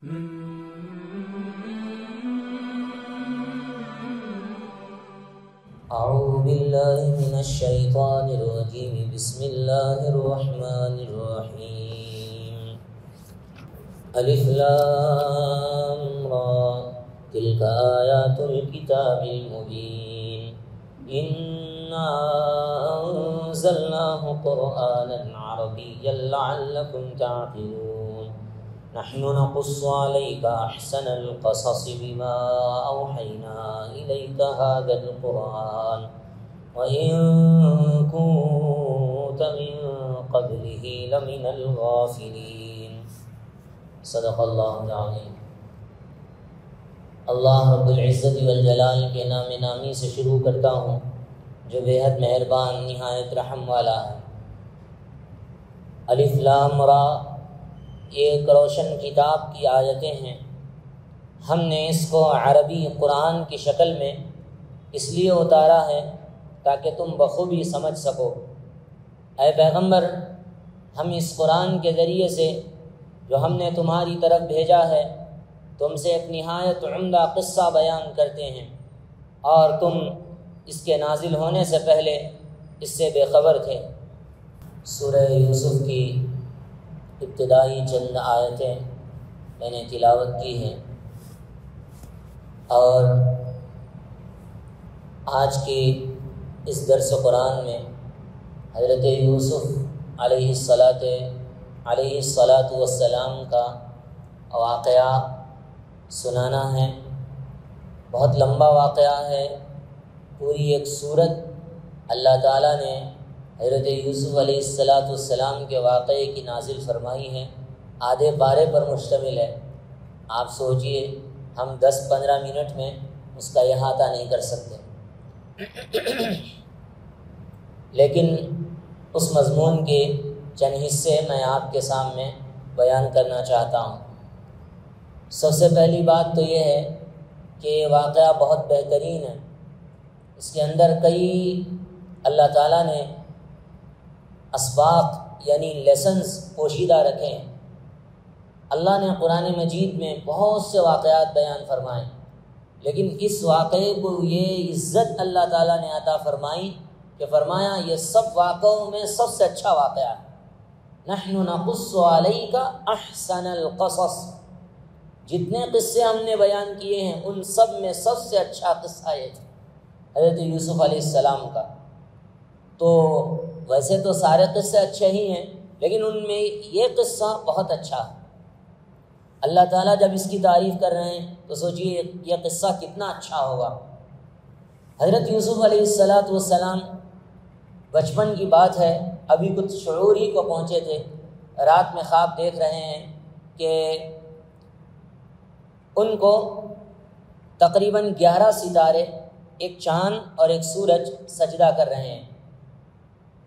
اعوذ باللہ من الشیطان الرجیم بسم اللہ الرحمن الرحیم الف لام را تلک آیات الکتاب المبین انا انزلناه قرآنا عربیا لعلکم تعقلون نحن نقص عليك أحسن القصص بما أوحينا إليك هذا القرآن وإن كنت من قبله لمن الغافلين صدق اللہ العظیم۔ اللہ رب العزت والجلال کے نام نامی سے شروع کرتا ہوں جو بے حد مہربان نہایت رحم والا ہے۔ الف لام را یہ ایک روشن کتاب کی آیتیں ہیں۔ ہم نے اس کو عربی قرآن کی شکل میں اس لیے اتارا ہے تاکہ تم بخوبی سمجھ سکو۔ اے پیغمبر، ہم اس قرآن کے ذریعے سے جو ہم نے تمہاری طرف بھیجا ہے تم سے ایک نہایت عمدہ قصہ بیان کرتے ہیں، اور تم اس کے نازل ہونے سے پہلے اس سے بے خبر تھے۔ سورہ یوسف کی ابتدائی چند آیتیں میں نے تلاوت کی ہیں، اور آج کی اس درس قرآن میں حضرت یوسف علیہ الصلاۃ والسلام کا واقعہ سنانا ہے۔ بہت لمبا واقعہ ہے، پوری ایک سورت اللہ تعالیٰ نے حضرت یوسف علیہ السلام کے واقعے کی نازل فرمائی ہے، آدھے پارے پر مشتمل ہے۔ آپ سوچئے ہم 10-15 منٹ میں اس کا احاطہ نہیں کر سکتے، لیکن اس مضمون کے چند حصے میں آپ کے سامنے بیان کرنا چاہتا ہوں۔ سب سے پہلی بات تو یہ ہے کہ یہ واقعہ بہت بہترین ہے۔ اس کے اندر کئی اللہ تعالیٰ نے اسباق یعنی لیسنز پوشیدہ رکھے ہیں۔ اللہ نے قرآن مجید میں بہت سے واقعات بیان فرمائے، لیکن اس واقعے کو یہ عزت اللہ تعالیٰ نے عطا فرمائی کہ فرمایا یہ سب واقعوں میں سب سے اچھا واقعہ ہے۔ نحن نقص علیک احسن القصص، جتنے قصے ہم نے بیان کیے ہیں ان سب میں سب سے اچھا قصہ یہ تھا حضرت یوسف علیہ السلام کا۔ تو ویسے تو سارے قصے اچھے ہی ہیں، لیکن ان میں یہ قصہ بہت اچھا ہے۔ اللہ تعالیٰ جب اس کی تعریف کر رہے ہیں تو سوچئے یہ قصہ کتنا اچھا ہوگا۔ حضرت یوسف علیہ السلام بچپن کی بات ہے، ابھی کچھ شعور ہی کو پہنچے تھے، رات میں خواب دیکھ رہے ہیں کہ ان کو تقریباً 11 ستارے، ایک چاند اور ایک سورج سجدہ کر رہے ہیں۔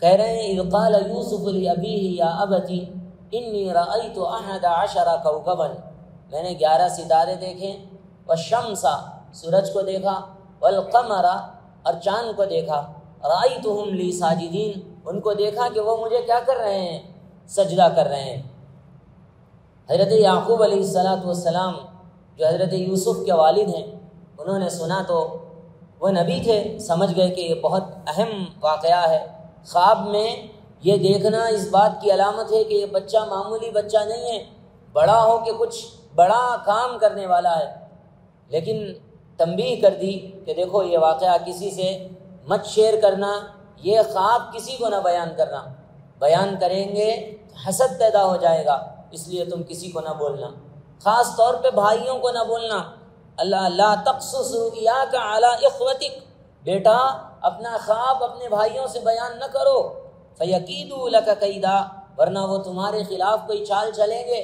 کہہ رہے ہیں اذ قال یوسف لأبیہ یا ابتی انی رأیت 11 کوکبا، میں نے 11 ستارے دیکھے، والشمس سورج کو دیکھا، والقمر اور چاند کو دیکھا، رأیتہم لی ساجدین ان کو دیکھا کہ وہ مجھے کیا کر رہے ہیں؟ سجدہ کر رہے ہیں۔ حضرت یعقوب علیہ السلام جو حضرت یوسف کے والد ہیں، انہوں نے سنا تو وہ نبی تھے، سمجھ گئے کہ یہ بہت اہم واقعہ ہے۔ خواب میں یہ دیکھنا اس بات کی علامت ہے کہ یہ بچہ معمولی بچہ نہیں ہے، بڑا ہو کہ کچھ بڑا کام کرنے والا ہے۔ لیکن تنبیہ کر دی کہ دیکھو یہ واقعہ کسی سے مت شیئر کرنا، یہ خواب کسی کو نہ بیان کرنا، بیان کریں گے حسد پیدا ہو جائے گا، اس لیے تم کسی کو نہ بولنا، خاص طور پہ بھائیوں کو نہ بولنا۔ اللہ لا تقصص رؤیاک علی اخوتک، بیٹا اپنا خواب اپنے بھائیوں سے بیان نہ کرو، فیکیدوا لک کیدا، ورنہ وہ تمہارے خلاف کوئی چال چلیں گے۔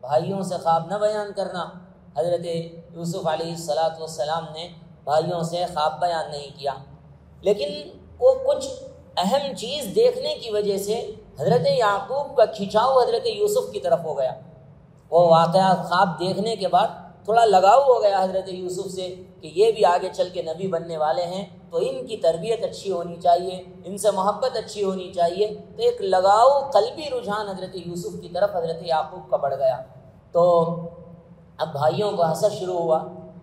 بھائیوں سے خواب نہ بیان کرنا۔ حضرت یوسف علیہ السلام نے بھائیوں سے خواب بیان نہیں کیا، لیکن وہ کچھ اہم چیز دیکھنے کی وجہ سے حضرت یعقوب کا کھنچاؤ حضرت یوسف کی طرف ہو گیا۔ وہ واقعہ خواب دیکھنے کے بعد تھوڑا لگاؤ ہو گیا حضرت یوسف سے کہ یہ بھی آگے چل کے نبی بننے والے ہیں، تو ان کی تربیت اچھی ہونی چاہیے، ان سے محبت اچھی ہونی چاہیے۔ تو ایک لگاؤ قلبی رجحان حضرت یوسف کی طرف حضرت یعقوب کا بڑھ گیا۔ تو اب بھائیوں کو حسد شروع ہوا.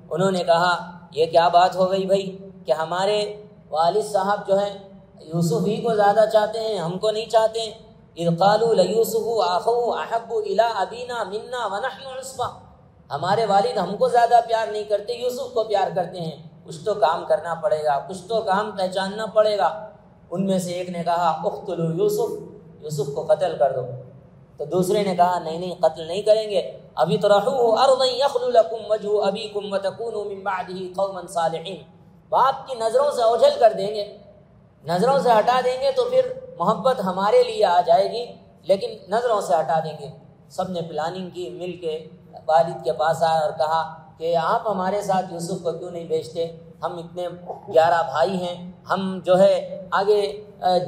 انہوں نے کہا یہ کیا بات ہو گئی بھائی کہ ہمارے والد صاحب جو ہیں یوسف ہی کو زیادہ چاہتے ہیں، ہم کو نہیں چاہتے ہیں. اذ قالوا لیوسف اخوہ احب الی ابینا منا ونحن عصبہ، ہمارے والد ہم کو زیادہ پیار نہیں کرتے، یوسف کو پیار کرتے ہیں. کچھ تو کام کرنا پڑے گا، کچھ تو کام پہچاننا پڑے گا. ان میں سے ایک نے کہا اقتلوا یوسف، یوسف کو قتل کر دو. تو دوسرے نے کہا نہیں نہیں، قتل نہیں کریں گے. ابھی طرحوه ارضا یخل لکم وجہ ابیکم وتکونوا من بعدہ قوما صالحین، باپ کی نظروں سے اوجھل کر دیں گے، نظروں سے ہٹا دیں گے تو پھر محبت ہمارے لیے آ جائے گی، لیکن نظروں سے ہٹا دیں گے. سب نے پلاننگ کی، مل کے والد کے پاس آئے اور کہا کہ آپ ہمارے ساتھ یوسف کو کیوں نہیں بھیجتے، ہم اتنے 11 بھائی ہیں، ہم جو ہے آگے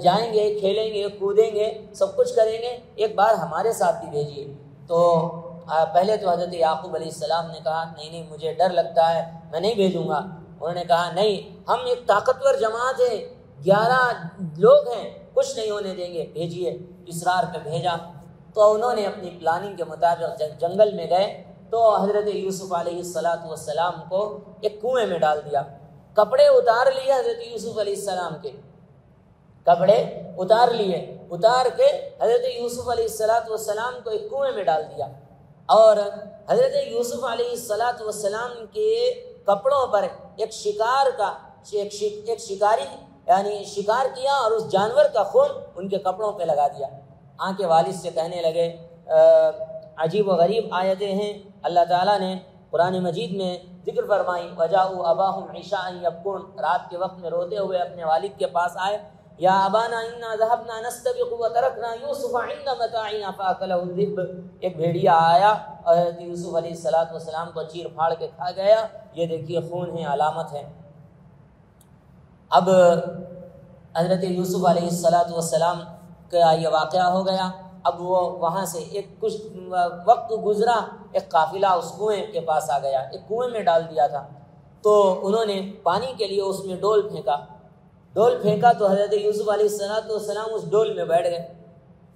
جائیں گے، کھیلیں گے، کودیں گے، سب کچھ کریں گے، ایک بار ہمارے ساتھ بھی بھیجیے. تو پہلے تو حضرت یعقوب علیہ السلام نے کہا نہیں نہیں مجھے ڈر لگتا ہے، میں نہیں بھیجوں گا. انہوں نے کہا نہیں، ہم ایک طاقتور جماعت ہے، 11 لوگ ہیں، کچھ نہیں ہونے دیں گے، بھیجیے. اصرار پہ بھیجا. تو انہوں نے اپنی پلاننگ کے مطابق جنگل میں گئے تو حضرت یوسف علیہ السلام کو ایک کنویں میں ڈال دیا. کپڑے اتار لیے حضرت یوسف علیہ السلام کے، کپڑے اتار لیے، اتار کے حضرت یوسف علیہ السلام کو ایک کنویں میں ڈال دیا. اور حضرت یوسف علیہ السلام کے کپڑوں پر ایک شکار کا ایک شکاری یعنی شکار کیا اور اس جانور کا خون ان کے کپڑوں پہ لگا دیا. آن کے والد سے کہنے لگے، عجیب و غریب آیتیں ہیں اللہ تعالیٰ نے قرآن مجید میں ذکر فرمائی. وجاءوا اباہم عشاء یبکون، رات کے وقت میں روتے ہوئے اپنے والد کے پاس آئے. یا ابانا انا ذهبنا نستبق وتركنا یوسف عند متاعنا فاكله الذئب، ایک بھیڑیا آیا اور حضرت یوسف علیہ السلام کو چیر پھاڑ کے کھا گیا. یہ دیکھیے خون ہے، علامت ہے. اب حضرت یوسف علیہ السلام کا یہ واقعہ ہو گیا. اب وہ وہاں سے ایک کچھ وقت گزرا، ایک قافلہ اس کنویں کے پاس آ گیا. ایک کنویں میں ڈال دیا تھا تو انہوں نے پانی کے لیے اس میں ڈول پھینکا تو حضرت یوسف علیہ السلام اس ڈول میں بیٹھ گئے.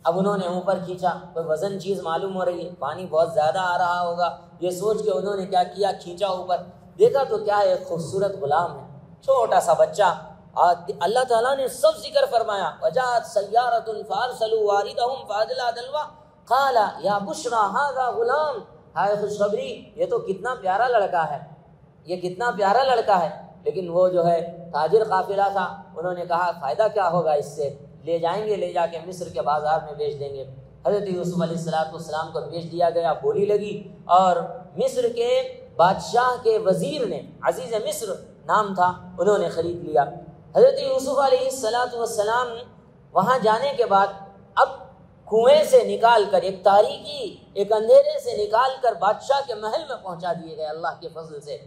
اب انہوں نے اوپر کھینچا، کوئی وزن چیز معلوم ہو رہی ہے، پانی بہت زیادہ آ رہا ہوگا، یہ سوچ کے انہوں نے کیا کیا، کھینچا اوپر، دیکھا تو کیا ہے، ایک خوبصورت غلام ہے، چھوٹا سا بچہ. اللہ تعالیٰ نے سب ذکر فرمایا. وجاءت سیارۃ فارسلوا واردہم فادلى دلوا قال یا بشرى ھذا غلام، ہائے خوشخبری، یہ تو کتنا پیارا لڑکا ہے، یہ کتنا پیارا لڑکا ہے. لیکن وہ جو ہے تاجر قافلہ تھا، انہوں نے کہا فائدہ کیا ہوگا اس سے، لے جائیں گے، لے جا کے مصر کے بازار میں بیچ دیں گے. حضرت یوسف علیہ السلام کو بیچ دیا گیا، بولی لگی اور مصر کے بادشاہ کے وزیر نے، عزیز مصر نام تھا، انہوں نے خرید لیا. حضرت یوسف علیہ السلام وہاں جانے کے بعد اب کنویں سے نکال کر، ایک تاریکی، ایک اندھیرے سے نکال کر بادشاہ کے محل میں پہنچا دیے گئے اللہ کے فضل سے.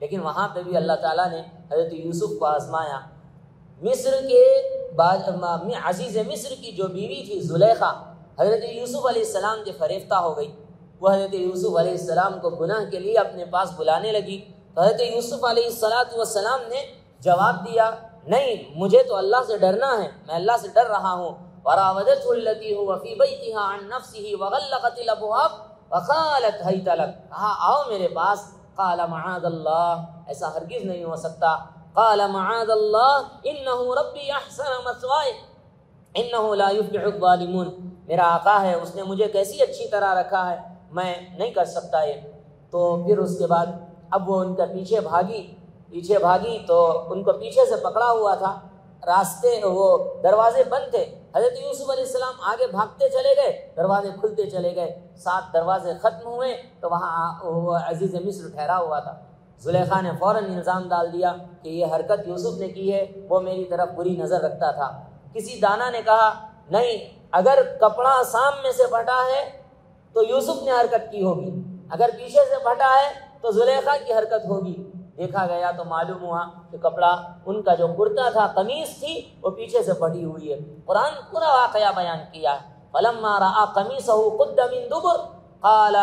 لیکن وہاں پہ بھی اللہ تعالیٰ نے حضرت یوسف کو آزمایا. مصر کے عزیز مصر کی جو بیوی تھی زلیخا، حضرت یوسف علیہ السلام سے فریفتہ ہو گئی. وہ حضرت یوسف علیہ السلام کو گناہ کے لیے اپنے پاس بلانے لگی. تو حضرت یوسف علیہ السلام نے جواب دیا، نہیں، مجھے تو اللہ سے ڈرنا ہے، میں اللہ سے ڈر رہا ہوں. وراودته التي هو في بيتها عن نفسه وغلقت الابواب وقالت هيت لك، کہا آؤ میرے پاس. قال معاذ اللہ، ایسا ہرگز نہیں ہو سکتا. قال معاذ اللہ انه ربی احسن مثواي انه لا يفلح الظالمون، میرا آقا ہے، اس نے مجھے کیسی اچھی طرح رکھا ہے، میں نہیں کر سکتا یہ. تو پھر اس کے بعد اب وہ ان کا پیچھے بھاگی تو ان کو پیچھے سے پکڑا ہوا تھا، راستے وہ دروازے بند تھے. حضرت یوسف علیہ السلام آگے بھاگتے چلے گئے، دروازے کھلتے چلے گئے، 7 دروازے ختم ہوئے تو وہاں وہ عزیز مصر ٹھہرا ہوا تھا. زلیخا نے فوراً الزام ڈال دیا کہ یہ حرکت یوسف نے کی ہے، وہ میری طرف بری نظر رکھتا تھا. کسی دانا نے کہا نہیں، اگر کپڑا سامنے سے پھٹا ہے تو یوسف نے حرکت کی ہوگی، اگر پیچھے سے پھٹا ہے تو زلیخا کی حرکت ہوگی. دیکھا گیا تو معلوم ہوا کہ کپڑا ان کا جو کرتا تھا، قمیص تھی، وہ پیچھے سے پھٹی ہوئی ہے. قرآن پورا واقعہ بیان کیا ہے. فلما رأى قميصه قد من دبر قال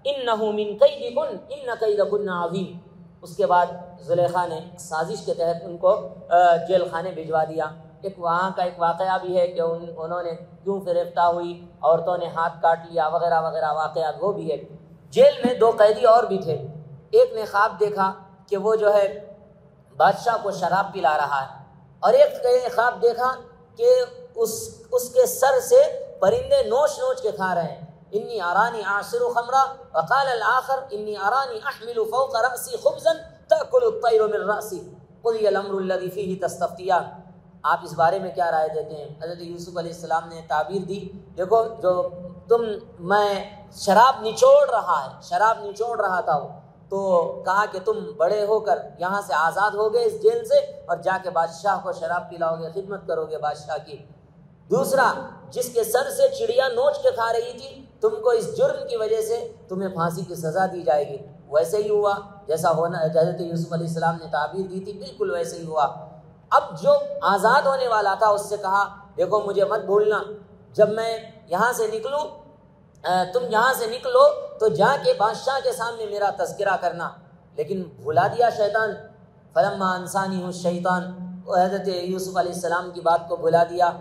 انه من كيدكن ان كيدكن عظيم. اس کے بعد زلیخا نے سازش کے تحت ان کو جیل خانے بھجوا دیا. ایک وہاں کا ایک واقعہ بھی ہے کہ انہوں نے کیوں فریفتہ ہوئی، عورتوں نے ہاتھ کاٹ لیا وغیرہ وغیرہ واقعات وہ بھی ہے. جیل میں 2 قیدی اور بھی تھے. ایک نے خواب دیکھا کہ وہ جو ہے بادشاہ کو شراب پلا رہا ہے، اور ایک نے خواب دیکھا کہ اس کے سر سے پرندے نوچ نوچ کے کھا رہے ہیں. انی ارانی اعصر خمرا وقال الاخر انی ارانی احمل فوق رأسی خبزا تأکل الطیر من رأسی قضی الامر الذی فیہ تستفتیان. آپ اس بارے میں کیا رائے دیتے ہیں؟ حضرت یوسف علیہ السلام نے تعبیر دی، دیکھو جو میں شراب نچوڑ رہا تھا وہ، تو کہا کہ تم بڑے ہو کر یہاں سے آزاد ہو گئے اس جیل سے، اور جا کے بادشاہ کو شراب پلاؤ گے، خدمت کرو گے بادشاہ کی. دوسرا، جس کے سر سے چڑیا نوچ کے کھا رہی تھی، تم کو اس جرم کی وجہ سے تمہیں پھانسی کی سزا دی جائے گی. ویسے ہی ہوا جیسا ہونا حضرت یوسف علیہ السلام نے تعبیر دی تھی، بالکل ویسے ہی ہوا. اب جو آزاد ہونے والا تھا اس سے کہا دیکھو مجھے مت بھولنا، جب میں یہاں سے نکلوں، تم یہاں سے نکلو تو جا کے بادشاہ کے سامنے میرا تذکرہ کرنا. لیکن بھلا دیا شیطان. فلما انسانی الشیطان، حضرت یوسف علیہ السلام کی بات کو بھلا دیا.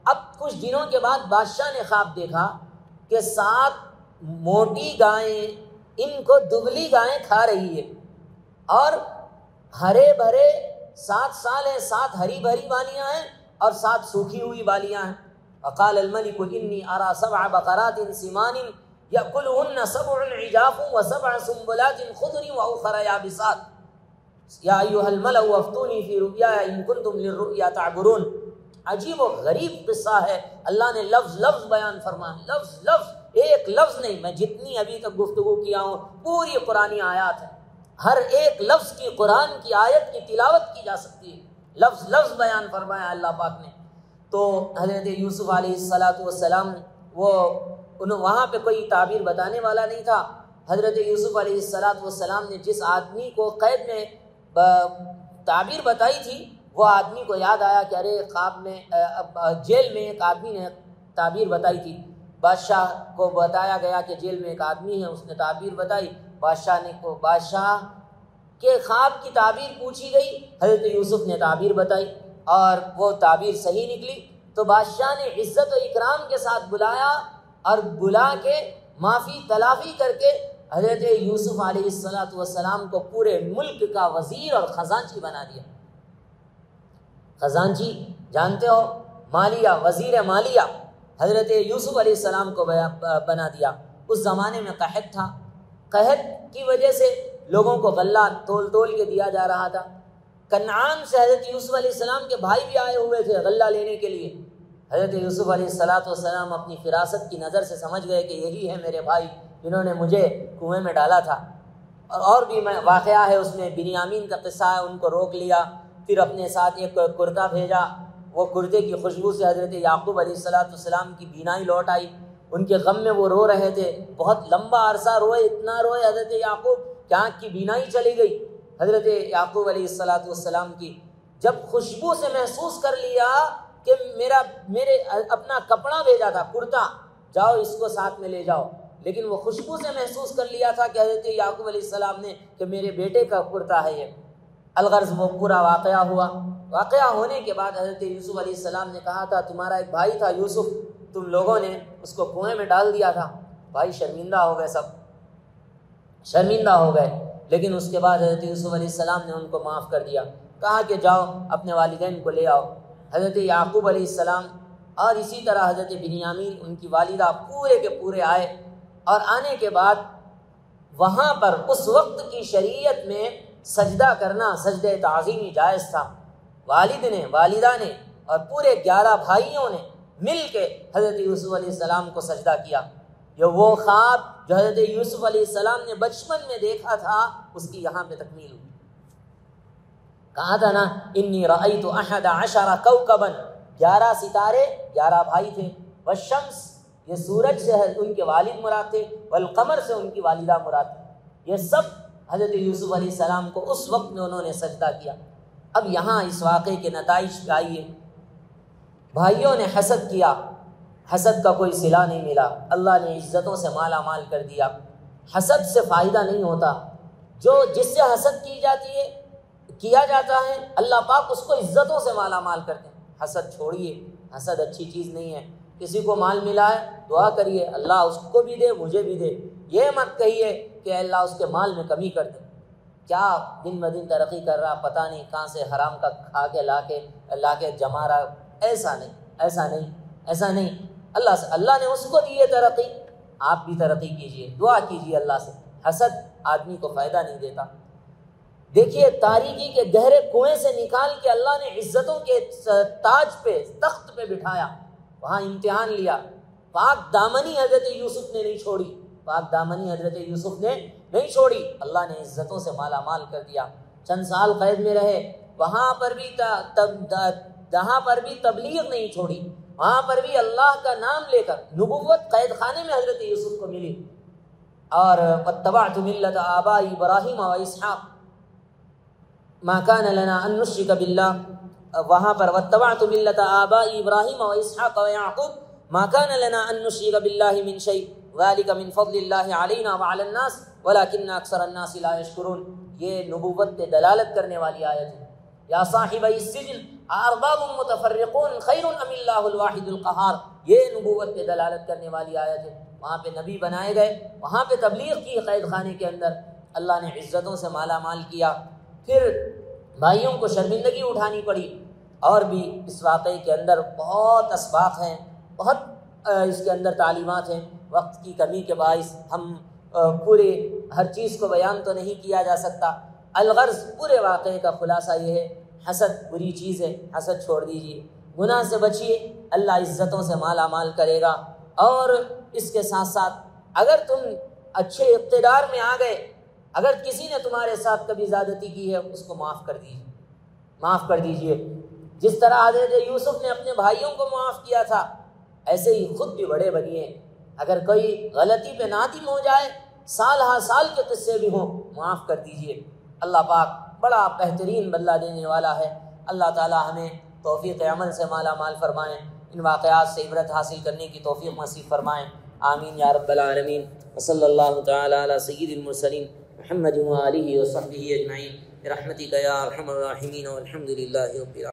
اب کچھ دنوں کے بعد بادشاہ نے خواب دیکھا کہ 7 موٹی گائیں ان کو دبلی گائیں کھا رہی ہے، اور ہرے بھرے 7 سال ہیں، 7 ہری بھری والیاں ہیں اور 7 سوکھی ہوئی والیاں ہیں. وقال الملك انی ارى 7 بقرات سمان یأکلهن 7 عجاف و7 سنبلات خضر واخر یابسات یا ایها الملأ افتونی فی رؤیایا ان کنتم للرؤیا تعبرون. عجیب و غریب قصہ ہے. اللہ نے لفظ لفظ بیان فرمایا، لفظ ایک لفظ نہیں. میں جتنی ابھی تک گفتگو کیا ہوں پوری قرآنی آیات ہیں، ہر ایک لفظ کی قرآن کی آیت کی تلاوت کی جا سکتی ہے. لفظ بیان فرمایا اللہ پاک نے. تو حضرت یوسف علیہ السلام وہاں پہ کوئی تعبیر بتانے والا نہیں تھا. حضرت یوسف علیہ السلام نے جس آدمی کو قید میں تعبیر بتائی تھی، وہ آدمی کو یاد آیا کہ ارے خواب میں جیل میں ایک آدمی نے تعبیر بتائی تھی. بادشاہ کو بتایا گیا کہ جیل میں ایک آدمی ہے، اس نے تعبیر بتائی. بادشاہ کے خواب کی تعبیر پوچھی گئی، حضرت یوسف نے تعبیر بتائی اور وہ تعبیر صحیح نکلی. تو بادشاہ نے عزت و اکرام کے ساتھ بلایا اور بلا کے معافی تلافی کر کے حضرت یوسف علیہ السلام کو پورے ملک کا وزیر اور خزانچی بنا دیا. خزانچی جانتے ہو، مالیہ، وزیر مالیہ حضرت یوسف علیہ السلام کو بنا دیا. اس زمانے میں قحط تھا، قحط کی وجہ سے لوگوں کو غلہ تول کے دیا جا رہا تھا. کنعان سے حضرت یوسف علیہ السلام کے بھائی بھی آئے ہوئے تھے غلہ لینے کے لیے. حضرت یوسف علیہ السلام اپنی فراست کی نظر سے سمجھ گئے کہ یہی ہے میرے بھائی جنہوں نے مجھے کنویں میں ڈالا تھا. اور بھی واقعہ ہے اس میں، بنیامین کا قصہ ہے. ان کو روک لیا، پھر اپنے ساتھ ایک کرتا بھیجا. وہ کرتے کی خوشبو سے حضرت یعقوب علیہ السلام کی بینائی لوٹ آئی. ان کے غم میں وہ رو رہے تھے، بہت لمبا عرصہ روئے، اتنا روئے حضرت یعقوب کہ آنکھ کی بینائی چلی گئی حضرت یعقوب علیہ السلام کی. جب خوشبو سے محسوس کر لیا کہ میرے اپنا کپڑا بھیجا تھا کرتا، جاؤ اس کو ساتھ میں لے جاؤ، لیکن وہ خوشبو سے محسوس کر لیا تھا کہ حضرت یعقوب علیہ السلام نے کہ میرے بیٹے کا کرتا ہے یہ. الغرض وہ پورا واقعہ ہوا. واقعہ ہونے کے بعد حضرت یوسف علیہ السلام نے کہا تھا تمہارا ایک بھائی تھا یوسف، تم لوگوں نے اس کو کنویں میں ڈال دیا تھا. بھائی شرمندہ ہو گئے، سب شرمندہ ہو گئے. لیکن اس کے بعد حضرت یوسف علیہ السلام نے ان کو معاف کر دیا. کہا کہ جاؤ اپنے والدین کو لے آؤ. حضرت یعقوب علیہ السلام اور اسی طرح حضرت بنیامین ان کی والدہ پورے کے پورے آئے. اور آنے کے بعد وہاں پر اس وقت کی شریعت میں سجدہ کرنا سجدہ تعظیمی جائز تھا. والد نے، والدہ نے اور پورے 11 بھائیوں نے مل کے حضرت یوسف علیہ السلام کو سجدہ کیا. یہ وہ خواب جو حضرت یوسف علیہ السلام نے بچپن میں دیکھا تھا اس کی یہاں پہ تکمیل ہوئی. کہا تھا نا انی رأیت 11 کوکبا، 11 ستارے، 11 بھائی تھے. والشمس، یہ سورج سے ان کے والد مراد تھے، والقمر سے ان کی والدہ مراد تھی. یہ سب حضرت یوسف علیہ السلام کو اس وقت میں انہوں نے سجدہ کیا. اب یہاں اس واقعے کے نتائج پہ آئیے. بھائیوں نے حسد کیا، حسد کا کوئی صلہ نہیں ملا. اللہ نے عزتوں سے مالا مال کر دیا. حسد سے فائدہ نہیں ہوتا. جس سے حسد کیا جاتا ہے اللہ پاک اس کو عزتوں سے مالا مال کرتے ہیں. حسد چھوڑیے، حسد اچھی چیز نہیں ہے. کسی کو مال ملا ہے دعا کریے اللہ اس کو بھی دے مجھے بھی دے. یہ مت کہیے کہ اللہ اس کے مال میں کمی کر دے، کیا دن بدن ترقی کر رہا پتہ نہیں کہاں سے حرام کا کھا کے لا کے جما رہا. ایسا نہیں. اللہ نے اس کو دی ہے ترقی، آپ بھی ترقی کیجئے، دعا کیجئے اللہ سے. حسد آدمی کو فائدہ نہیں دیتا. دیکھیے تاریکی کے گہرے کنویں سے نکال کے اللہ نے عزتوں کے تاج پہ، تخت پہ بٹھایا، وہاں امتحان لیا. پاک دامنی حضرت یوسف نے نہیں چھوڑی. اللہ نے عزتوں سے مالا مال کر دیا. چند سال قید میں رہے، وہاں پر بھی تبلیغ نہیں چھوڑی، وہاں پر بھی اللہ کا نام لے کر نبوت قید خانے میں حضرت یوسف کو ملی. اور واتبعت ملت آبائی ابراہیم و اسحاق ما كان لنا ان نشرك بالله، وہاں پر واتبعت ملت آبائی ابراہیم و اسحاق و یعقوب ما كان لنا ان نشرك بالله من شيء ذلك من فضل الله علينا وعلى الناس ولكن اکثر الناس لا يشكرون. یہ نبوت پہ دلالت کرنے والی آیت ہے. یا صاحبی السجن ارباب متفرقون خیر ام اللہ الواحد القہار، یہ نبوت پہ دلالت کرنے والی آیت ہے. وہاں پہ نبی بنائے گئے، وہاں پہ تبلیغ کی قید خانے کے اندر، اللہ نے عزتوں سے مالا مال کیا. پھر بھائیوں کو شرمندگی اٹھانی پڑی. اور بھی اس واقعے کے اندر بہت اسباق ہیں، بہت اس کے اندر تعلیمات ہیں. وقت کی کمی کے باعث ہم پورے ہر چیز کو بیان تو نہیں کیا جا سکتا. الغرض پورے واقعے کا خلاصہ یہ ہے، حسد بری چیز ہے، حسد چھوڑ دیجیے، گناہ سے بچیے، اللہ عزتوں سے مالا مال کرے گا. اور اس کے ساتھ ساتھ اگر تم اچھے اقتدار میں آ گئے، اگر کسی نے تمہارے ساتھ کبھی زیادتی کی ہے اس کو معاف کر دیجیے. جس طرح حضرت یوسف نے اپنے بھائیوں کو معاف کیا تھا، ایسے ہی خود بھی بڑے بنیے. اگر کوئی غلطی پہ نادم ہو جائے، سال ہا سال کے قصے بھی ہوں، معاف کر دیجیے. اللہ پاک بڑا بہترین بدلہ دینے والا ہے. اللہ تعالی ہمیں توفیق عمل سے مالا مال فرمائیں، ان واقعات سے عبرت حاصل کرنے کی توفیق نصیب فرمائیں. آمین یا رب العالمین. وصلی اللہ تعالی علی سید المرسلین محمد و آلہ و صحبہ اجمعین برحمتک یا ارحم الراحمین والحمد للہ رب العالمین.